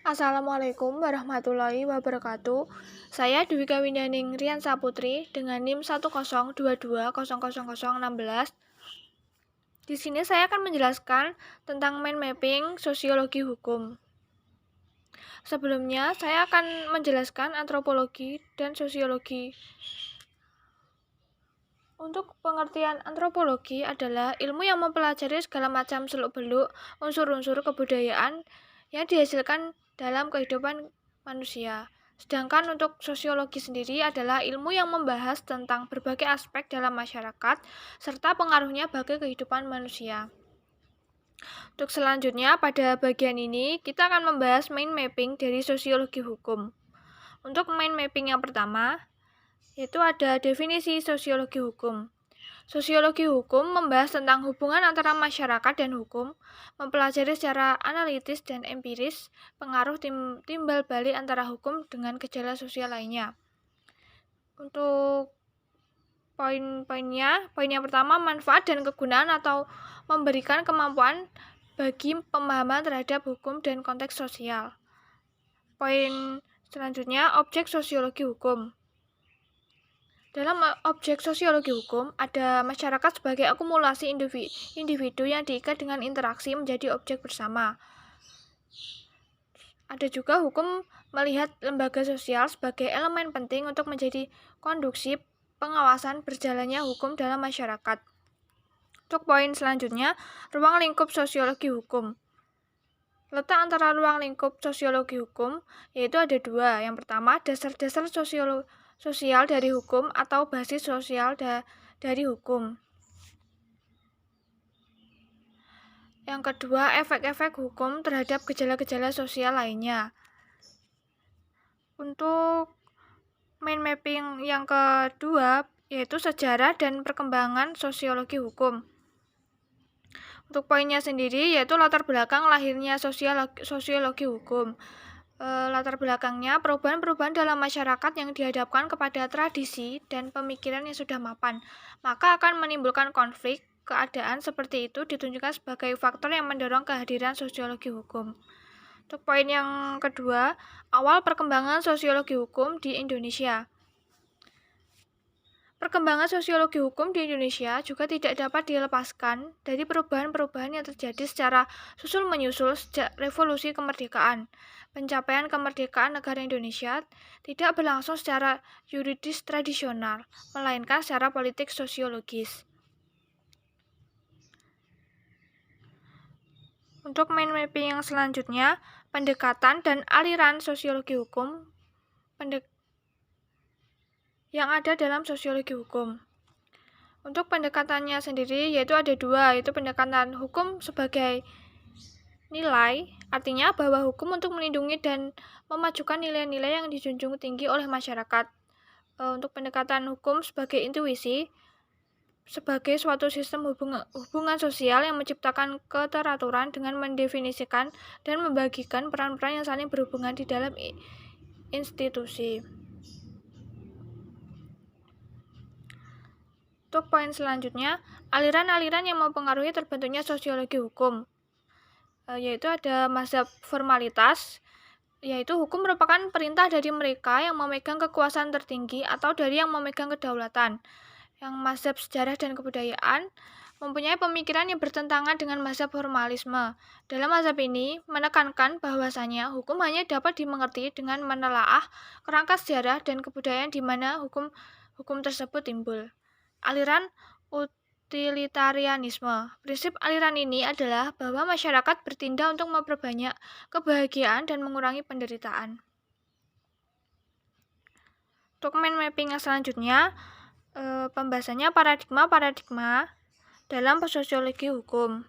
Assalamualaikum warahmatullahi wabarakatuh. Saya Dwika Windaning Rian Saputri dengan NIM 102200016. Di sini saya akan menjelaskan tentang mind mapping sosiologi hukum. Sebelumnya, saya akan menjelaskan antropologi dan sosiologi. Untuk pengertian antropologi adalah ilmu yang mempelajari segala macam seluk-beluk unsur-unsur kebudayaan yang dihasilkan dalam kehidupan manusia. Sedangkan untuk sosiologi sendiri adalah ilmu yang membahas tentang berbagai aspek dalam masyarakat serta pengaruhnya bagi kehidupan manusia. Untuk selanjutnya, pada bagian ini kita akan membahas mind mapping dari sosiologi hukum. Untuk mind mapping yang pertama, yaitu ada definisi sosiologi hukum. Sosiologi hukum membahas tentang hubungan antara masyarakat dan hukum, mempelajari secara analitis dan empiris pengaruh timbal balik antara hukum dengan gejala sosial lainnya. Untuk poin yang pertama, manfaat dan kegunaan atau memberikan kemampuan bagi pemahaman terhadap hukum dan konteks sosial. Poin selanjutnya, objek sosiologi hukum. Dalam objek sosiologi hukum, ada masyarakat sebagai akumulasi individu yang diikat dengan interaksi menjadi objek bersama. Ada juga hukum melihat lembaga sosial sebagai elemen penting untuk menjadi konduksi pengawasan berjalannya hukum dalam masyarakat. Untuk poin selanjutnya, ruang lingkup sosiologi hukum. Letak antara ruang lingkup sosiologi hukum yaitu ada dua. Yang pertama, dasar-dasar sosial dari hukum atau basis sosial dari hukum. Yang kedua, efek-efek hukum terhadap gejala-gejala sosial lainnya. Untuk mind mapping yang kedua, yaitu sejarah dan perkembangan sosiologi hukum. Untuk poinnya sendiri, yaitu latar belakang lahirnya sosiologi hukum. Latar belakangnya perubahan-perubahan dalam masyarakat yang dihadapkan kepada tradisi dan pemikiran yang sudah mapan, maka akan menimbulkan konflik. Keadaan seperti itu ditunjukkan sebagai faktor yang mendorong kehadiran sosiologi hukum. Untuk poin yang kedua, awal perkembangan sosiologi hukum di Indonesia. Perkembangan sosiologi hukum di Indonesia juga tidak dapat dilepaskan dari perubahan-perubahan yang terjadi secara susul-menyusul sejak revolusi kemerdekaan. Pencapaian kemerdekaan negara Indonesia tidak berlangsung secara yuridis tradisional, melainkan secara politik sosiologis. Untuk mind mapping yang selanjutnya, pendekatan dan aliran sosiologi hukum yang ada dalam sosiologi hukum. Untuk pendekatannya sendiri yaitu ada dua, yaitu pendekatan hukum sebagai nilai, artinya bahwa hukum untuk melindungi dan memajukan nilai-nilai yang dijunjung tinggi oleh masyarakat. Untuk pendekatan hukum sebagai intuisi, sebagai suatu sistem hubungan sosial yang menciptakan keteraturan dengan mendefinisikan dan membagikan peran-peran yang saling berhubungan di dalam institusi. Untuk poin selanjutnya, aliran-aliran yang mempengaruhi terbentuknya sosiologi hukum, yaitu ada mazhab formalitas, yaitu hukum merupakan perintah dari mereka yang memegang kekuasaan tertinggi atau dari yang memegang kedaulatan. Yang mazhab sejarah dan kebudayaan mempunyai pemikiran yang bertentangan dengan mazhab formalisme. Dalam mazhab ini menekankan bahwasanya hukum hanya dapat dimengerti dengan menelaah kerangka sejarah dan kebudayaan di mana hukum tersebut timbul. Aliran utilitarianisme. Prinsip aliran ini adalah bahwa masyarakat bertindak untuk memperbanyak kebahagiaan dan mengurangi penderitaan. Untuk mind mapping yang selanjutnya, pembahasannya paradigma dalam sosiologi hukum.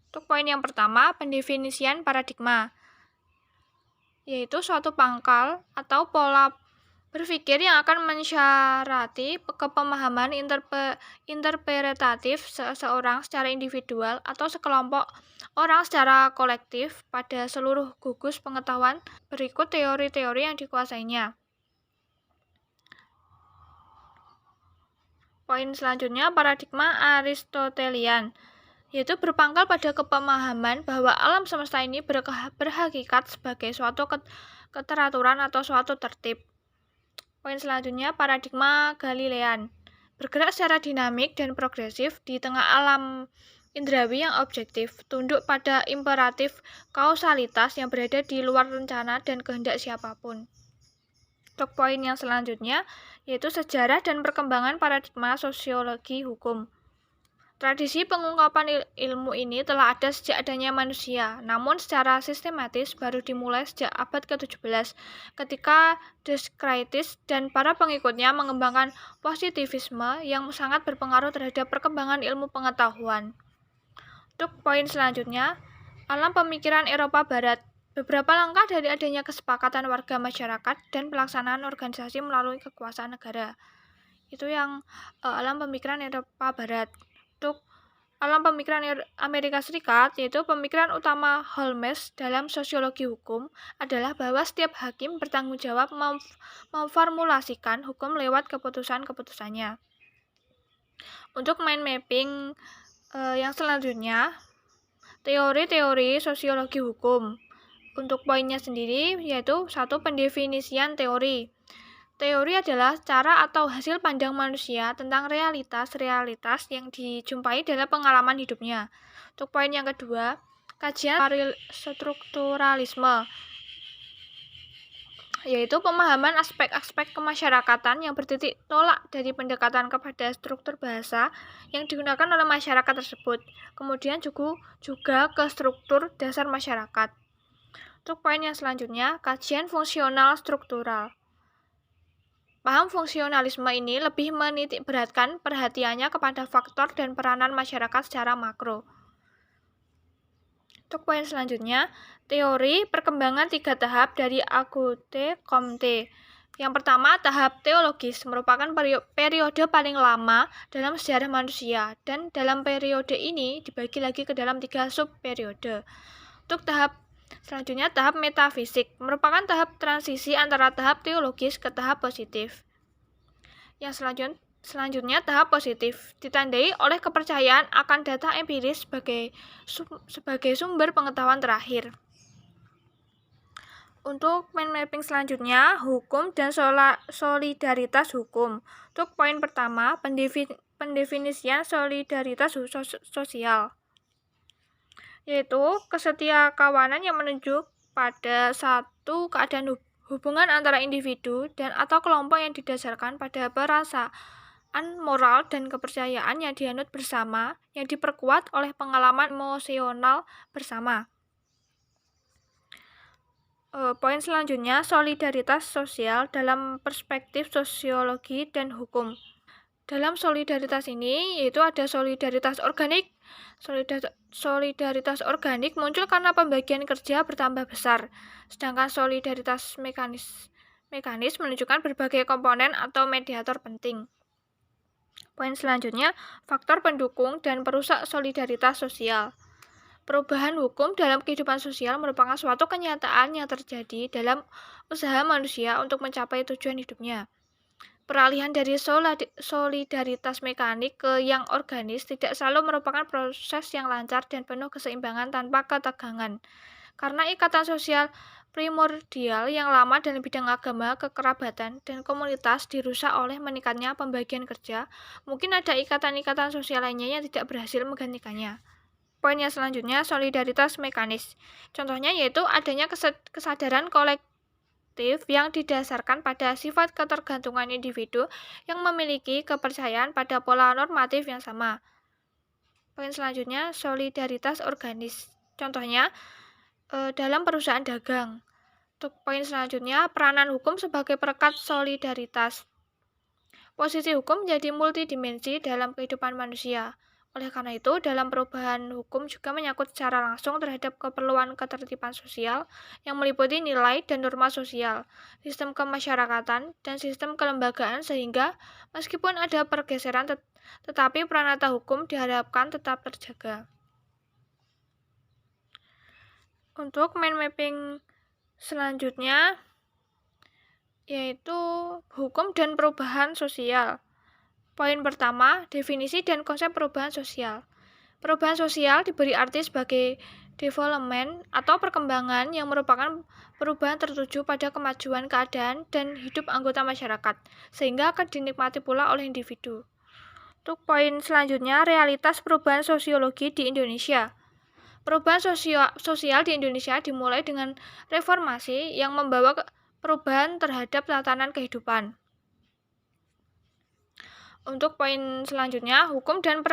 Untuk poin yang pertama, pendefinisian paradigma, yaitu suatu pangkal atau pola berpikir yang akan mensyarati kepemahaman interpretatif seseorang secara individual atau sekelompok orang secara kolektif pada seluruh gugus pengetahuan berikut teori-teori yang dikuasainya. Poin selanjutnya, paradigma Aristotelian, yaitu berpangkal pada kepemahaman bahwa alam semesta ini berhakikat sebagai suatu keteraturan atau suatu tertib. Poin selanjutnya, paradigma Galilean. Bergerak secara dinamik dan progresif di tengah alam indrawi yang objektif, tunduk pada imperatif kausalitas yang berada di luar rencana dan kehendak siapapun. Untuk poin yang selanjutnya, yaitu sejarah dan perkembangan paradigma sosiologi hukum. Tradisi pengungkapan ilmu ini telah ada sejak adanya manusia, namun secara sistematis baru dimulai sejak abad ke-17 ketika Descartes dan para pengikutnya mengembangkan positivisme yang sangat berpengaruh terhadap perkembangan ilmu pengetahuan. Untuk poin selanjutnya, alam pemikiran Eropa Barat. Beberapa langkah dari adanya kesepakatan warga masyarakat dan pelaksanaan organisasi melalui kekuasaan negara. Itu yang alam pemikiran Eropa Barat. Untuk alam pemikiran Amerika Serikat, yaitu pemikiran utama Holmes dalam sosiologi hukum adalah bahwa setiap hakim bertanggung jawab memformulasikan hukum lewat keputusan-keputusannya. Untuk mind mapping yang selanjutnya, teori-teori sosiologi hukum. Untuk poinnya sendiri, yaitu satu, pendefinisian teori. Teori adalah cara atau hasil pandang manusia tentang realitas-realitas yang dijumpai dalam pengalaman hidupnya. Untuk poin yang kedua, kajian strukturalisme, yaitu pemahaman aspek-aspek kemasyarakatan yang bertitik tolak dari pendekatan kepada struktur bahasa yang digunakan oleh masyarakat tersebut, kemudian juga ke struktur dasar masyarakat. Untuk poin yang selanjutnya, kajian fungsional struktural. Paham fungsionalisme ini lebih menitik beratkan perhatiannya kepada faktor dan peranan masyarakat secara makro. Untuk poin selanjutnya, teori perkembangan 3 tahap dari Auguste Comte. Yang pertama, tahap teologis merupakan periode paling lama dalam sejarah manusia, dan dalam periode ini dibagi lagi ke dalam 3 subperiode. Untuk tahap selanjutnya, tahap metafisik merupakan tahap transisi antara tahap teologis ke tahap positif. Yang selanjutnya tahap positif ditandai oleh kepercayaan akan data empiris sebagai sumber pengetahuan terakhir. Untuk mind mapping selanjutnya, hukum dan solidaritas hukum. Untuk poin pertama, pendefinisian solidaritas sosial, yaitu kesetiakawanan yang menunjuk pada satu keadaan hubungan antara individu dan atau kelompok yang didasarkan pada perasaan moral dan kepercayaan yang dianut bersama, yang diperkuat oleh pengalaman emosional bersama. Poin selanjutnya, solidaritas sosial dalam perspektif sosiologi dan hukum. Dalam solidaritas ini, yaitu ada solidaritas organik. Solidaritas organik muncul karena pembagian kerja bertambah besar, sedangkan solidaritas mekanis menunjukkan berbagai komponen atau mediator penting. Poin selanjutnya, faktor pendukung dan perusak solidaritas sosial. Perubahan hukum dalam kehidupan sosial merupakan suatu kenyataan yang terjadi dalam usaha manusia untuk mencapai tujuan hidupnya. Peralihan dari solidaritas mekanik ke yang organis tidak selalu merupakan proses yang lancar dan penuh keseimbangan tanpa ketegangan. Karena ikatan sosial primordial yang lama dalam bidang agama, kekerabatan, dan komunitas dirusak oleh meningkatnya pembagian kerja, mungkin ada ikatan-ikatan sosial lainnya yang tidak berhasil menggantikannya. Poin yang selanjutnya, solidaritas mekanis. Contohnya yaitu adanya kesadaran kolektif yang didasarkan pada sifat ketergantungan individu yang memiliki kepercayaan pada pola normatif yang sama. Poin selanjutnya, solidaritas organis. Contohnya, dalam perusahaan dagang. Untuk poin selanjutnya, peranan hukum sebagai perekat solidaritas. Posisi hukum menjadi multidimensi dalam kehidupan manusia. Oleh karena itu, dalam perubahan hukum juga menyangkut secara langsung terhadap keperluan ketertiban sosial yang meliputi nilai dan norma sosial, sistem kemasyarakatan, dan sistem kelembagaan sehingga meskipun ada pergeseran tetapi peranata hukum diharapkan tetap terjaga. Untuk mind mapping selanjutnya yaitu hukum dan perubahan sosial. Poin pertama, definisi dan konsep perubahan sosial. Perubahan sosial diberi arti sebagai development atau perkembangan yang merupakan perubahan tertuju pada kemajuan keadaan dan hidup anggota masyarakat, sehingga akan dinikmati pula oleh individu. Untuk poin selanjutnya, realitas perubahan sosiologi di Indonesia. Perubahan sosial di Indonesia dimulai dengan reformasi yang membawa perubahan terhadap tatanan kehidupan. Untuk poin selanjutnya, hukum dan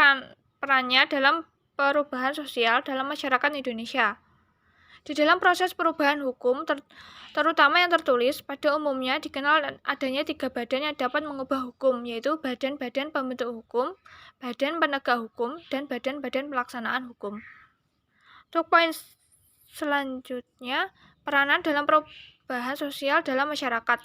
perannya dalam perubahan sosial dalam masyarakat Indonesia. Di dalam proses perubahan hukum, terutama yang tertulis, pada umumnya dikenal adanya 3 badan yang dapat mengubah hukum, yaitu badan-badan pembentuk hukum, badan penegak hukum, dan badan-badan pelaksanaan hukum. Untuk poin selanjutnya, peranan dalam perubahan sosial dalam masyarakat.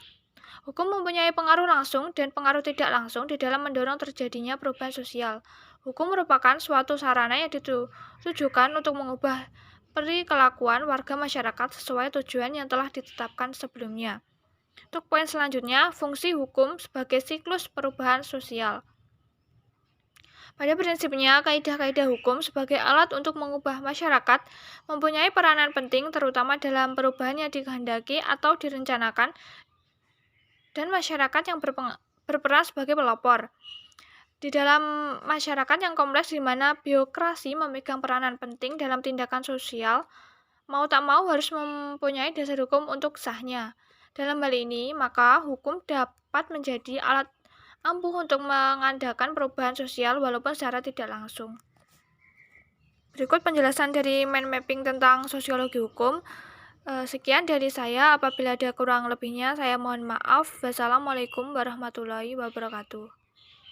Hukum mempunyai pengaruh langsung dan pengaruh tidak langsung di dalam mendorong terjadinya perubahan sosial. Hukum merupakan suatu sarana yang ditujukan untuk mengubah perilakuan warga masyarakat sesuai tujuan yang telah ditetapkan sebelumnya. Untuk poin selanjutnya, fungsi hukum sebagai siklus perubahan sosial. Pada prinsipnya, kaidah-kaidah hukum sebagai alat untuk mengubah masyarakat mempunyai peranan penting terutama dalam perubahan yang dikehendaki atau direncanakan dan masyarakat yang berperan sebagai pelopor. Di dalam masyarakat yang kompleks di mana birokrasi memegang peranan penting dalam tindakan sosial, mau tak mau harus mempunyai dasar hukum untuk sahnya. Dalam hal ini, maka hukum dapat menjadi alat ampuh untuk mengadakan perubahan sosial walaupun secara tidak langsung. Berikut penjelasan dari mind mapping tentang sosiologi hukum. Sekian dari saya, apabila ada kurang lebihnya saya mohon maaf. Wassalamualaikum warahmatullahi wabarakatuh.